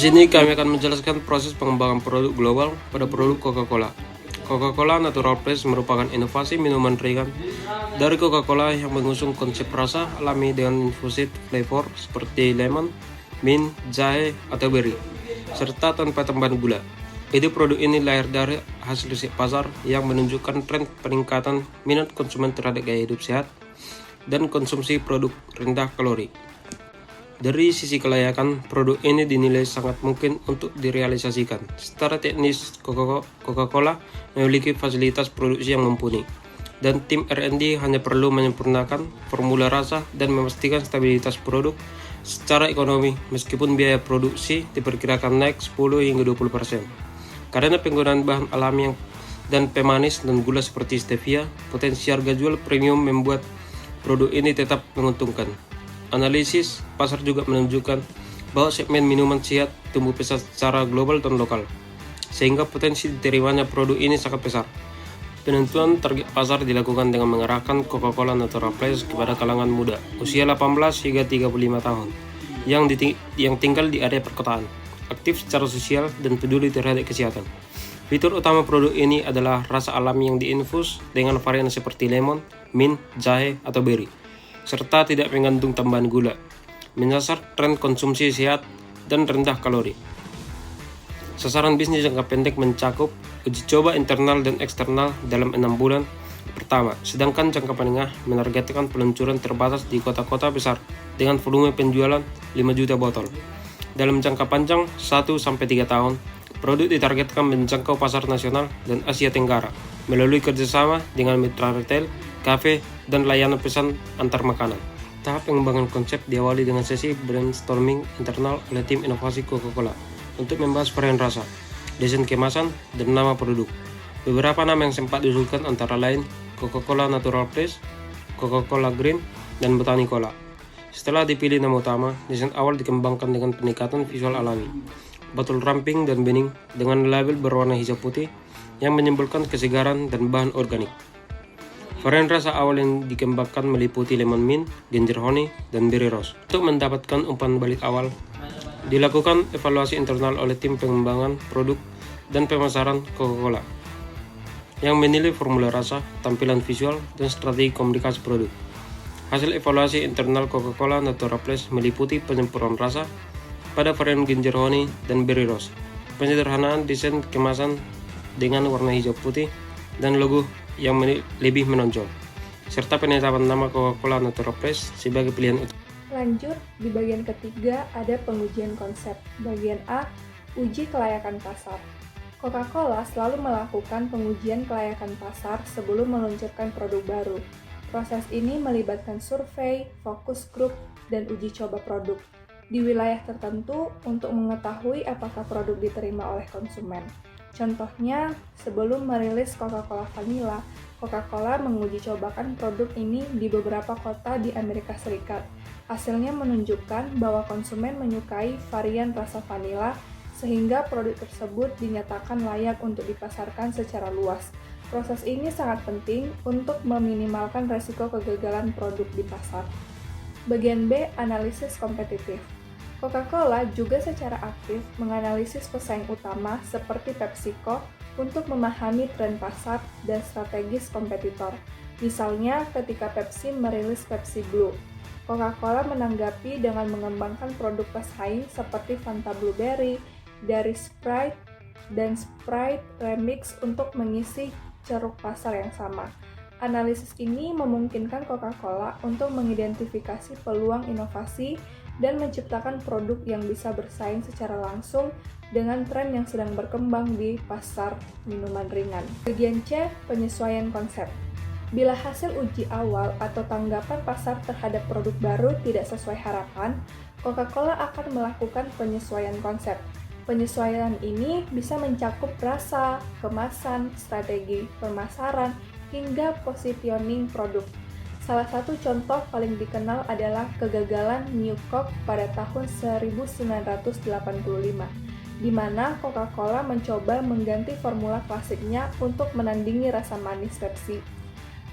sini kami akan menjelaskan proses pengembangan produk global pada produk Coca-Cola. Coca-Cola Natural Fresh merupakan inovasi minuman ringan dari Coca-Cola yang mengusung konsep rasa alami dengan infused flavor seperti lemon, mint, jahe, atau berry, serta tanpa tambahan gula. Ide produk ini lahir dari hasil riset pasar yang menunjukkan tren peningkatan minat konsumen terhadap gaya hidup sehat dan konsumsi produk rendah kalori. Dari sisi kelayakan, produk ini dinilai sangat mungkin untuk direalisasikan. Secara teknis, Coca-Cola memiliki fasilitas produksi yang mumpuni, dan tim R&D hanya perlu menyempurnakan formula rasa dan memastikan stabilitas produk secara ekonomi, meskipun biaya produksi diperkirakan naik 10 hingga 20%. Karena penggunaan bahan alami dan pemanis dan gula seperti stevia, potensi harga jual premium membuat produk ini tetap menguntungkan. Analisis pasar juga menunjukkan bahwa segmen minuman sehat tumbuh pesat secara global dan lokal, sehingga potensi diterimanya produk ini sangat besar. Penentuan target pasar dilakukan dengan mengarahkan Coca-Cola Natural Fresh kepada kalangan muda, usia 18 hingga 35 tahun, yang tinggal di area perkotaan, aktif secara sosial, dan peduli terhadap kesehatan. Fitur utama produk ini adalah rasa alami yang diinfus dengan varian seperti lemon, mint, jahe, atau berry, serta tidak mengandung tambahan gula, menyasar tren konsumsi sehat dan rendah kalori. Sasaran bisnis jangka pendek mencakup uji coba internal dan eksternal dalam 6 bulan pertama, sedangkan jangka menengah menargetkan peluncuran terbatas di kota-kota besar dengan volume penjualan 5 juta botol. Dalam jangka panjang 1-3 tahun, produk ditargetkan menjangkau pasar nasional dan Asia Tenggara melalui kerjasama dengan mitra retail, kafe, dan layanan pesan antar makanan. Tahap pengembangan konsep diawali dengan sesi brainstorming internal oleh tim inovasi Coca-Cola untuk membahas varian rasa, desain kemasan, dan nama produk. Beberapa nama yang sempat diusulkan antara lain Coca-Cola Natural Fresh, Coca-Cola Green, dan Botani Cola. Setelah dipilih nama utama, desain awal dikembangkan dengan pendekatan visual alami, botol ramping dan bening dengan label berwarna hijau putih yang menyimbolkan kesegaran dan bahan organik. Varian rasa awal yang dikembangkan meliputi lemon mint, ginger honey, dan berry rose. Untuk mendapatkan umpan balik awal, dilakukan evaluasi internal oleh tim pengembangan produk dan pemasaran Coca-Cola yang menilai formula rasa, tampilan visual, dan strategi komunikasi produk. Hasil evaluasi internal Coca-Cola Natural Fresh meliputi penyempurnaan rasa pada varian ginger honey dan berry rose, penyederhanaan desain kemasan dengan warna hijau putih dan logo yang lebih menonjol, serta penetapan nama Coca-Cola Natural Fresh sebagai pilihan utama. Lanjut, di bagian ketiga ada pengujian konsep. Bagian A, uji kelayakan pasar. Coca-Cola selalu melakukan pengujian kelayakan pasar sebelum meluncurkan produk baru. Proses ini melibatkan survei, fokus grup, dan uji coba produk di wilayah tertentu untuk mengetahui apakah produk diterima oleh konsumen. Contohnya, sebelum merilis Coca-Cola Vanilla, Coca-Cola menguji cobakan produk ini di beberapa kota di Amerika Serikat. Hasilnya menunjukkan bahwa konsumen menyukai varian rasa vanila, sehingga produk tersebut dinyatakan layak untuk dipasarkan secara luas. Proses ini sangat penting untuk meminimalkan resiko kegagalan produk di pasar. Bagian B, analisis kompetitif. Coca-Cola juga secara aktif menganalisis pesaing utama seperti PepsiCo untuk memahami tren pasar dan strategis kompetitor. Misalnya ketika Pepsi merilis Pepsi Blue, Coca-Cola menanggapi dengan mengembangkan produk pesaing seperti Fanta Blueberry dari Sprite dan Sprite Remix untuk mengisi ceruk pasar yang sama. Analisis ini memungkinkan Coca-Cola untuk mengidentifikasi peluang inovasi dan menciptakan produk yang bisa bersaing secara langsung dengan tren yang sedang berkembang di pasar minuman ringan. Bagian C, penyesuaian konsep. Bila hasil uji awal atau tanggapan pasar terhadap produk baru tidak sesuai harapan, Coca-Cola akan melakukan penyesuaian konsep. Penyesuaian ini bisa mencakup rasa, kemasan, strategi pemasaran, hingga positioning produk. Salah satu contoh paling dikenal adalah kegagalan New Coke pada tahun 1985, di mana Coca-Cola mencoba mengganti formula klasiknya untuk menandingi rasa manis Pepsi.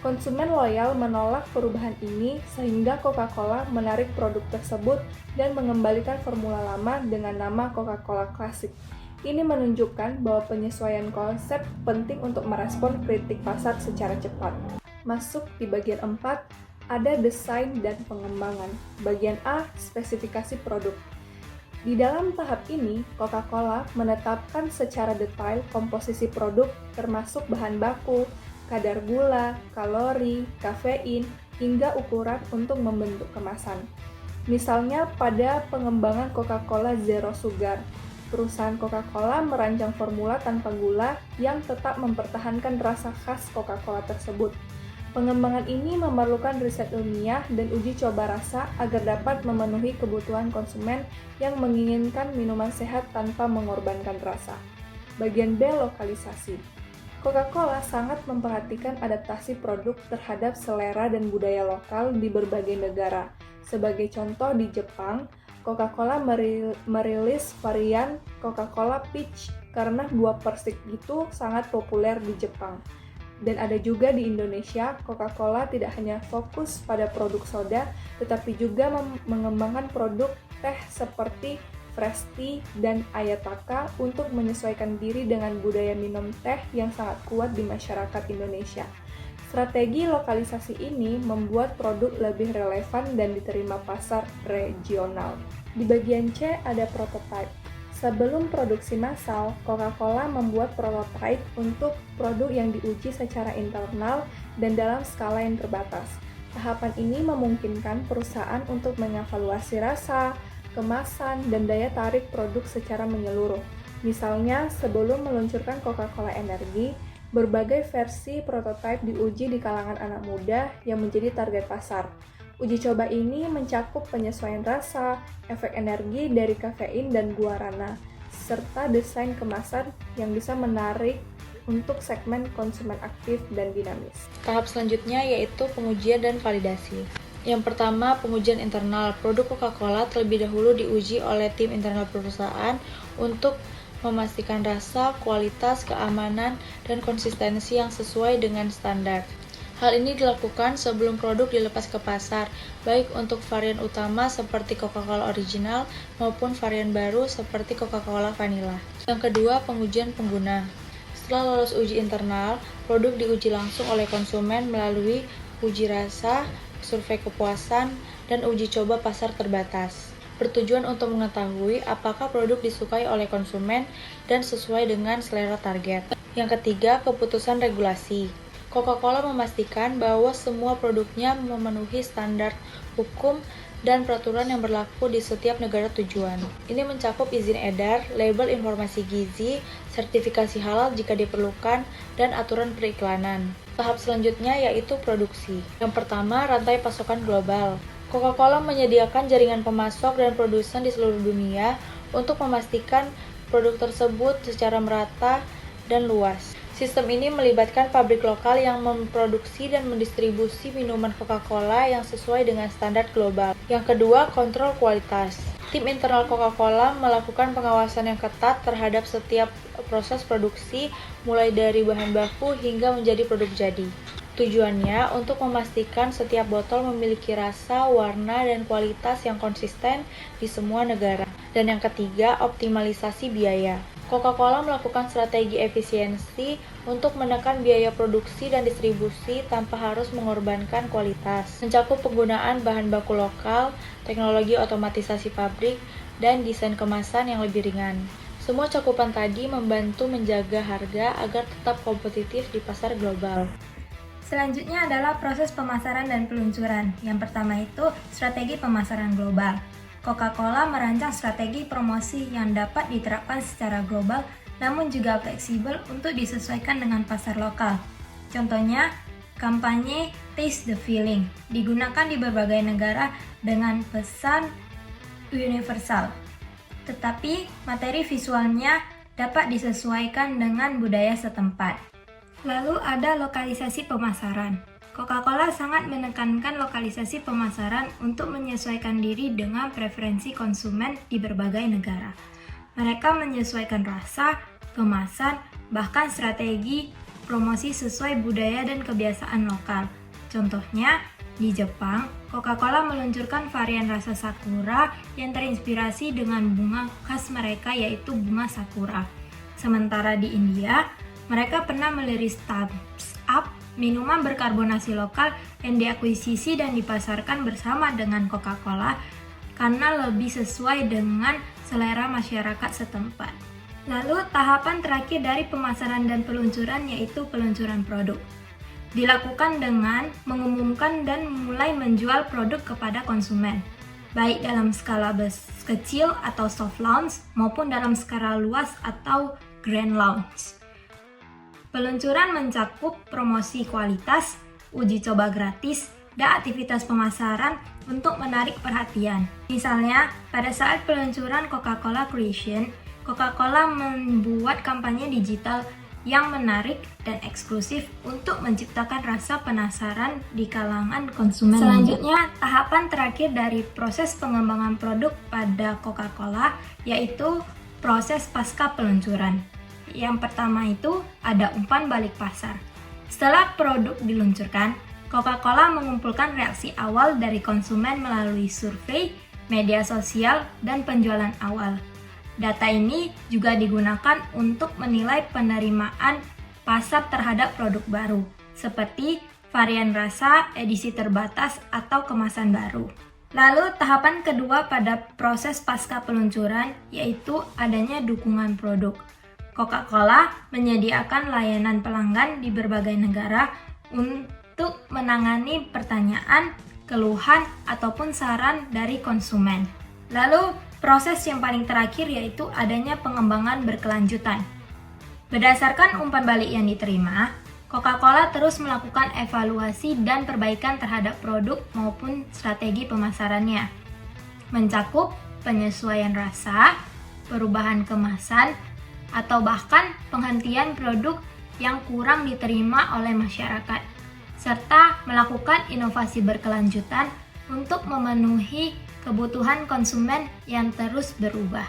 Konsumen loyal menolak perubahan ini sehingga Coca-Cola menarik produk tersebut dan mengembalikan formula lama dengan nama Coca-Cola Classic. Ini menunjukkan bahwa penyesuaian konsep penting untuk merespon kritik pasar secara cepat. Masuk di bagian 4, ada desain dan pengembangan. Bagian A, spesifikasi produk. Di dalam tahap ini, Coca-Cola menetapkan secara detail komposisi produk termasuk bahan baku, kadar gula, kalori, kafein, hingga ukuran untuk membentuk kemasan. Misalnya pada pengembangan Coca-Cola Zero Sugar, perusahaan Coca-Cola merancang formula tanpa gula yang tetap mempertahankan rasa khas Coca-Cola tersebut. Pengembangan ini memerlukan riset ilmiah dan uji coba rasa agar dapat memenuhi kebutuhan konsumen yang menginginkan minuman sehat tanpa mengorbankan rasa. Bagian B, lokalisasi. Coca-Cola sangat memperhatikan adaptasi produk terhadap selera dan budaya lokal di berbagai negara. Sebagai contoh, di Jepang, Coca-Cola merilis varian Coca-Cola Peach karena buah persik itu sangat populer di Jepang. Dan ada juga di Indonesia, Coca-Cola tidak hanya fokus pada produk soda, tetapi juga mengembangkan produk teh seperti Fresh Tea dan Ayataka untuk menyesuaikan diri dengan budaya minum teh yang sangat kuat di masyarakat Indonesia. Strategi lokalisasi ini membuat produk lebih relevan dan diterima pasar regional. Di bagian C ada prototype. Sebelum produksi massal, Coca-Cola membuat prototype untuk produk yang diuji secara internal dan dalam skala yang terbatas. Tahapan ini memungkinkan perusahaan untuk mengevaluasi rasa, kemasan, dan daya tarik produk secara menyeluruh. Misalnya, sebelum meluncurkan Coca-Cola Energi, berbagai versi prototipe diuji di kalangan anak muda yang menjadi target pasar. Uji coba ini mencakup penyesuaian rasa, efek energi dari kafein dan guarana, serta desain kemasan yang bisa menarik untuk segmen konsumen aktif dan dinamis. Tahap selanjutnya yaitu pengujian dan validasi. Yang pertama, pengujian internal. Produk Coca-Cola terlebih dahulu diuji oleh tim internal perusahaan untuk memastikan rasa, kualitas, keamanan, dan konsistensi yang sesuai dengan standar. Hal ini dilakukan sebelum produk dilepas ke pasar, baik untuk varian utama seperti Coca-Cola Original maupun varian baru seperti Coca-Cola Vanilla. Yang kedua, pengujian pengguna. Setelah lolos uji internal, produk diuji langsung oleh konsumen melalui uji rasa, survei kepuasan, dan uji coba pasar terbatas. Bertujuan untuk mengetahui apakah produk disukai oleh konsumen dan sesuai dengan selera target. Yang ketiga, keputusan regulasi. Coca-Cola memastikan bahwa semua produknya memenuhi standar hukum dan peraturan yang berlaku di setiap negara tujuan. Ini mencakup izin edar, label informasi gizi, sertifikasi halal jika diperlukan, dan aturan periklanan. Tahap selanjutnya yaitu produksi. Yang pertama, rantai pasokan global. Coca-Cola menyediakan jaringan pemasok dan produsen di seluruh dunia untuk memastikan produk tersebut secara merata dan luas. Sistem ini melibatkan pabrik lokal yang memproduksi dan mendistribusi minuman Coca-Cola yang sesuai dengan standar global. Yang kedua, kontrol kualitas. Tim internal Coca-Cola melakukan pengawasan yang ketat terhadap setiap proses produksi, mulai dari bahan baku hingga menjadi produk jadi. Tujuannya untuk memastikan setiap botol memiliki rasa, warna, dan kualitas yang konsisten di semua negara. Dan yang ketiga, optimalisasi biaya. Coca-Cola melakukan strategi efisiensi untuk menekan biaya produksi dan distribusi tanpa harus mengorbankan kualitas. Mencakup penggunaan bahan baku lokal, teknologi otomatisasi pabrik, dan desain kemasan yang lebih ringan. Semua cakupan tadi membantu menjaga harga agar tetap kompetitif di pasar global. Selanjutnya adalah proses pemasaran dan peluncuran. Yang pertama itu strategi pemasaran global. Coca-Cola merancang strategi promosi yang dapat diterapkan secara global namun juga fleksibel untuk disesuaikan dengan pasar lokal. Contohnya, kampanye Taste the Feeling digunakan di berbagai negara dengan pesan universal. Tetapi materi visualnya dapat disesuaikan dengan budaya setempat. Lalu ada lokalisasi pemasaran. Coca-Cola sangat menekankan lokalisasi pemasaran untuk menyesuaikan diri dengan preferensi konsumen di berbagai negara. Mereka menyesuaikan rasa, kemasan, bahkan strategi promosi sesuai budaya dan kebiasaan lokal. Contohnya, di Jepang, Coca-Cola meluncurkan varian rasa sakura yang terinspirasi dengan bunga khas mereka yaitu bunga sakura. Sementara di India, mereka pernah meliris Thumbs Up, minuman berkarbonasi lokal yang diakuisisi dan dipasarkan bersama dengan Coca-Cola karena lebih sesuai dengan selera masyarakat setempat. Lalu tahapan terakhir dari pemasaran dan peluncuran yaitu peluncuran produk. Dilakukan dengan mengumumkan dan mulai menjual produk kepada konsumen, baik dalam skala kecil atau soft launch maupun dalam skala luas atau grand launch. Peluncuran mencakup promosi kualitas, uji coba gratis, dan aktivitas pemasaran untuk menarik perhatian. Misalnya, pada saat peluncuran Coca-Cola Creation, Coca-Cola membuat kampanye digital yang menarik dan eksklusif untuk menciptakan rasa penasaran di kalangan konsumen. Selanjutnya, tahapan terakhir dari proses pengembangan produk pada Coca-Cola yaitu proses pasca peluncuran. Yang pertama itu ada umpan balik pasar. Setelah produk diluncurkan, Coca-Cola mengumpulkan reaksi awal dari konsumen melalui survei, media sosial, dan penjualan awal. Data ini juga digunakan untuk menilai penerimaan pasar terhadap produk baru, seperti varian rasa, edisi terbatas, atau kemasan baru. Lalu tahapan kedua pada proses pasca peluncuran yaitu adanya dukungan produk. Coca-Cola menyediakan layanan pelanggan di berbagai negara untuk menangani pertanyaan, keluhan, ataupun saran dari konsumen. Lalu, proses yang paling terakhir yaitu adanya pengembangan berkelanjutan. Berdasarkan umpan balik yang diterima, Coca-Cola terus melakukan evaluasi dan perbaikan terhadap produk maupun strategi pemasarannya, mencakup penyesuaian rasa, perubahan kemasan, atau bahkan penghentian produk yang kurang diterima oleh masyarakat, serta melakukan inovasi berkelanjutan untuk memenuhi kebutuhan konsumen yang terus berubah.